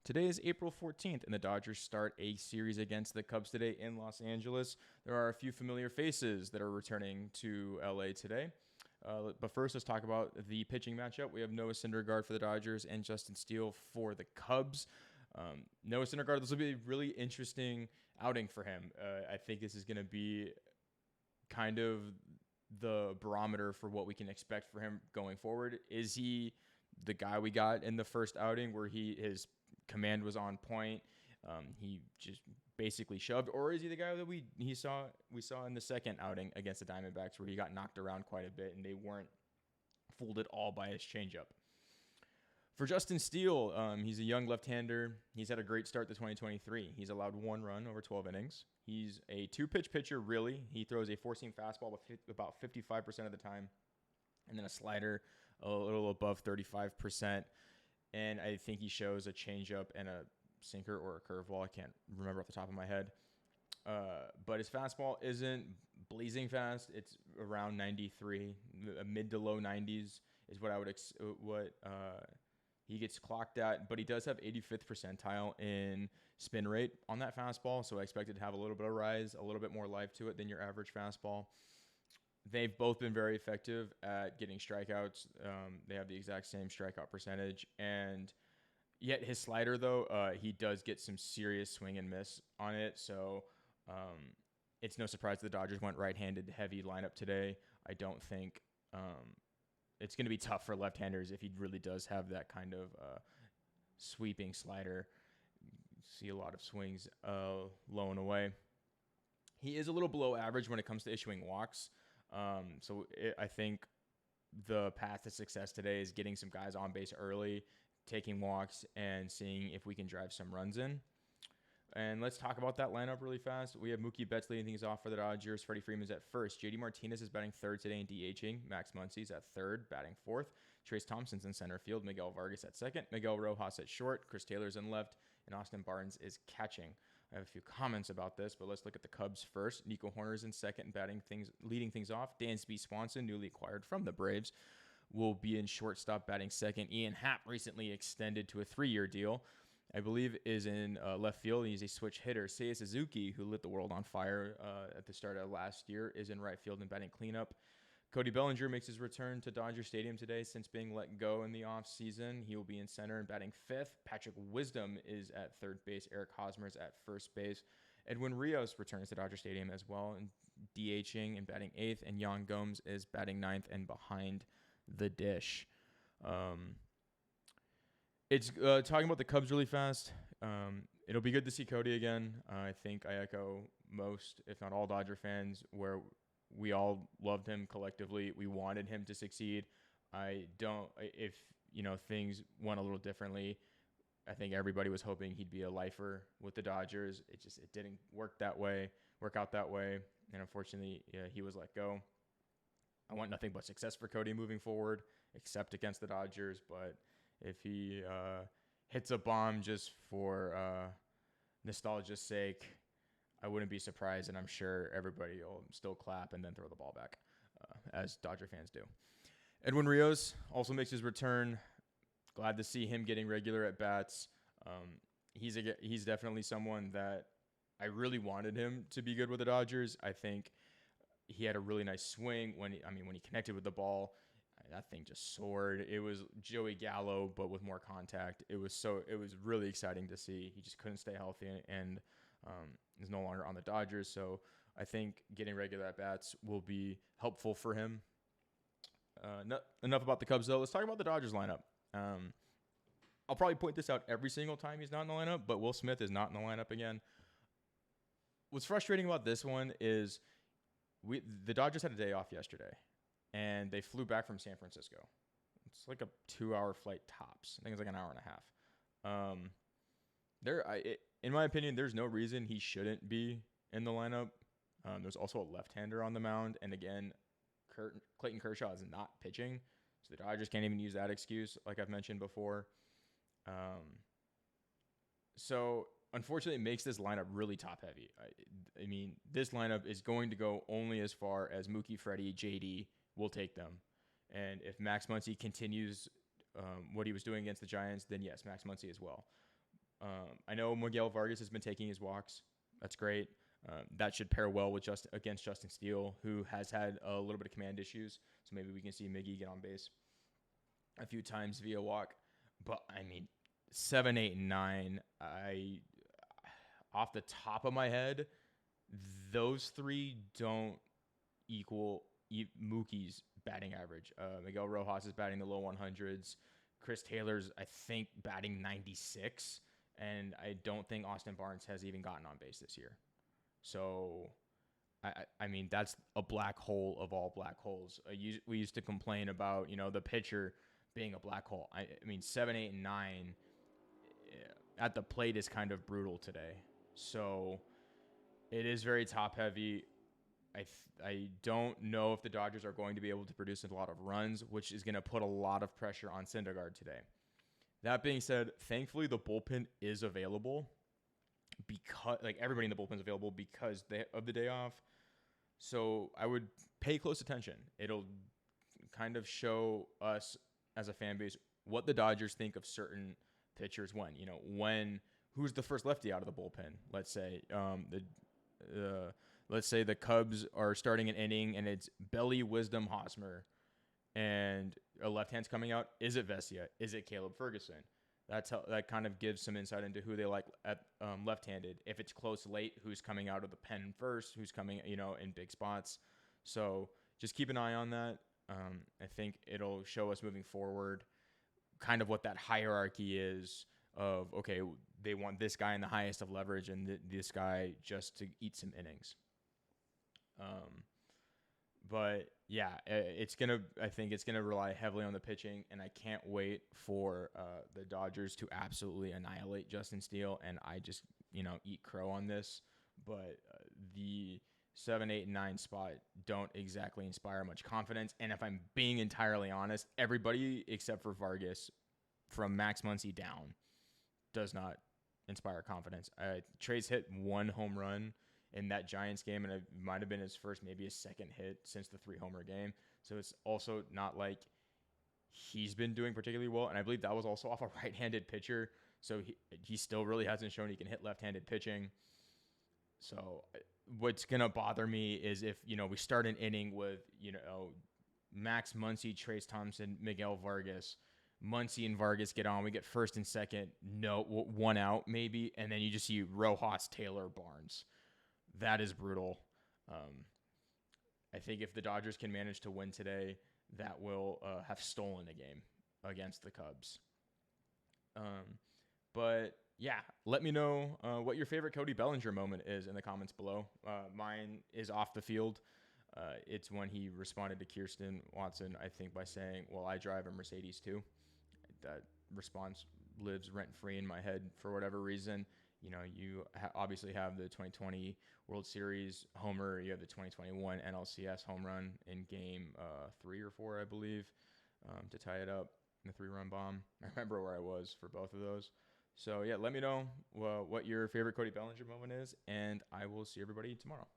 Today is April 14th, and the Dodgers start a series against the Cubs today in Los Angeles. There are a few familiar faces that are returning to LA today. But first, let's talk about the pitching matchup. We have Noah Syndergaard for the Dodgers and Justin Steele for the Cubs. Noah Syndergaard, this will be a really interesting outing for him. I think this is going to be kind of the barometer for what we can expect for him going forward. Is he the guy we got in the first outing where his command was on point? He just basically shoved, or is he the guy that we saw in the second outing against the Diamondbacks where he got knocked around quite a bit and they weren't fooled at all by his changeup? For Justin Steele, he's a young left-hander. He's had a great start to 2023. He's allowed one run over 12 innings. He's a two-pitch pitcher, really. He throws a four-seam fastball about 55% of the time, and then a slider a little above 35%. And I think he shows a changeup and a sinker or a curveball. I can't remember off the top of my head. But his fastball isn't blazing fast. It's around 93, mid to low 90s is what I would he gets clocked at, but he does have 85th percentile in spin rate on that fastball, so I expect it to have a little bit of rise, a little bit more life to it than your average fastball. They've both been very effective at getting strikeouts. They have the exact same strikeout percentage, and yet his slider, though, he does get some serious swing and miss on it, so it's no surprise the Dodgers went right-handed heavy lineup today. I don't think it's going to be tough for left-handers if he really does have that kind of sweeping slider. You see a lot of swings low and away. He is a little below average when it comes to issuing walks. I think the path to success today is getting some guys on base early, taking walks, and seeing if we can drive some runs in. And let's talk about that lineup really fast. We have Mookie Betts leading things off for the Dodgers. Freddie Freeman's at first. JD Martinez is batting third today and DHing. Max Muncy's at third, batting fourth. Trace Thompson's in center field. Miguel Vargas at second. Miguel Rojas at short. Chris Taylor's in left. And Austin Barnes is catching. I have a few comments about this, but let's look at the Cubs first. Nico Hoerner's in second, leading things off. Dansby Swanson, newly acquired from the Braves, will be in shortstop, batting second. Ian Happ recently extended to a 3-year deal, I believe, is in left field. He's a switch hitter. Seiya Suzuki, who lit the world on fire at the start of last year, is in right field and batting cleanup. Cody Bellinger makes his return to Dodger Stadium today since being let go in the offseason. He will be in center and batting fifth. Patrick Wisdom is at third base. Eric Hosmer's at first base. Edwin Rios returns to Dodger Stadium as well, and DHing and batting eighth. And Yan Gomes is batting ninth and behind the dish. It's talking about the Cubs really fast. It'll be good to see Cody again. I think I echo most, if not all, Dodger fans where we all loved him collectively. We wanted him to succeed. If things went a little differently, I think everybody was hoping he'd be a lifer with the Dodgers. It didn't work out that way. And unfortunately, he was let go. I want nothing but success for Cody moving forward, except against the Dodgers. But if he hits a bomb just for nostalgia's sake, I wouldn't be surprised, and I'm sure everybody will still clap and then throw the ball back, as Dodger fans do. Edwin Rios also makes his return. Glad to see him getting regular at-bats. He's definitely someone that I really wanted him to be good with the Dodgers. I think he had a really nice swing when he connected with the ball. That thing just soared. It was Joey Gallo, but with more contact. It was really exciting to see. He just couldn't stay healthy and is no longer on the Dodgers. So I think getting regular at-bats will be helpful for him. Enough about the Cubs, though. Let's talk about the Dodgers lineup. I'll probably point this out every single time he's not in the lineup, but Will Smith is not in the lineup again. What's frustrating about this one is the Dodgers had a day off yesterday, and they flew back from San Francisco. It's like a 2-hour flight tops. I think it's like an hour and a half. In my opinion, there's no reason he shouldn't be in the lineup. There's also a left-hander on the mound, and again, Clayton Kershaw is not pitching, so the Dodgers can't even use that excuse, like I've mentioned before. So unfortunately, it makes this lineup really top-heavy. I mean, this lineup is going to go only as far as Mookie, Freddie, JD will take them. And if Max Muncy continues what he was doing against the Giants, then yes, Max Muncy as well. I know Miguel Vargas has been taking his walks. That's great. That should pair well with against Justin Steele, who has had a little bit of command issues. So maybe we can see Miggy get on base a few times via walk. But I mean, 7, 8, and 9. Off the top of my head, those three don't equal Mookie's batting average. Miguel Rojas is batting the low 100s. Chris Taylor's, I think, batting 96. And I don't think Austin Barnes has even gotten on base this year. So, I mean, that's a black hole of all black holes. We used to complain about, the pitcher being a black hole. I mean, 7, 8, and 9 at the plate is kind of brutal today. So, it is very top heavy. I don't know if the Dodgers are going to be able to produce a lot of runs, which is going to put a lot of pressure on Syndergaard today. That being said, thankfully the bullpen is available because everybody in the bullpen is available because of the day off. So I would pay close attention. It'll kind of show us as a fan base what the Dodgers think of certain pitchers who's the first lefty out of the bullpen. Let's say let's say the Cubs are starting an inning and it's Belly, Wisdom, Hosmer, and a left hand's coming out. Is it Vesia? Is it Caleb Ferguson? That kind of gives some insight into who they like at left-handed. If it's close late, who's coming out of the pen first, who's coming, in big spots. So just keep an eye on that. I think it'll show us moving forward kind of what that hierarchy is of, okay, they want this guy in the highest of leverage and this guy just to eat some innings. But yeah, I think it's gonna rely heavily on the pitching, and I can't wait for the Dodgers to absolutely annihilate Justin Steele, and I just eat crow on this. But the 7, 8, and 9 spot don't exactly inspire much confidence. And if I'm being entirely honest, everybody except for Vargas, from Max Muncy down, does not inspire confidence. Trey's hit 1 home run in that Giants game, and it might have been his first, maybe his second hit since the 3-homer game. So it's also not like he's been doing particularly well, and I believe that was also off a right-handed pitcher, so he still really hasn't shown he can hit left-handed pitching. So what's going to bother me is if, we start an inning with, Max Muncy, Trace Thompson, Miguel Vargas. Muncy and Vargas get on. We get first and second, no, 1 out maybe, and then you just see Rojas, Taylor, Barnes. That is brutal. I think if the Dodgers can manage to win today, that will have stolen a game against the Cubs. But yeah, let me know what your favorite Cody Bellinger moment is in the comments below. Mine is off the field. It's when he responded to Kirsten Watson, I think, by saying, well, I drive a Mercedes too. That response lives rent-free in my head for whatever reason. You obviously have the 2020 World Series homer. You have the 2021 NLCS home run in game 3 or 4, I believe, to tie it up in the 3-run bomb. I remember where I was for both of those. So, yeah, let me know what your favorite Cody Bellinger moment is, and I will see everybody tomorrow.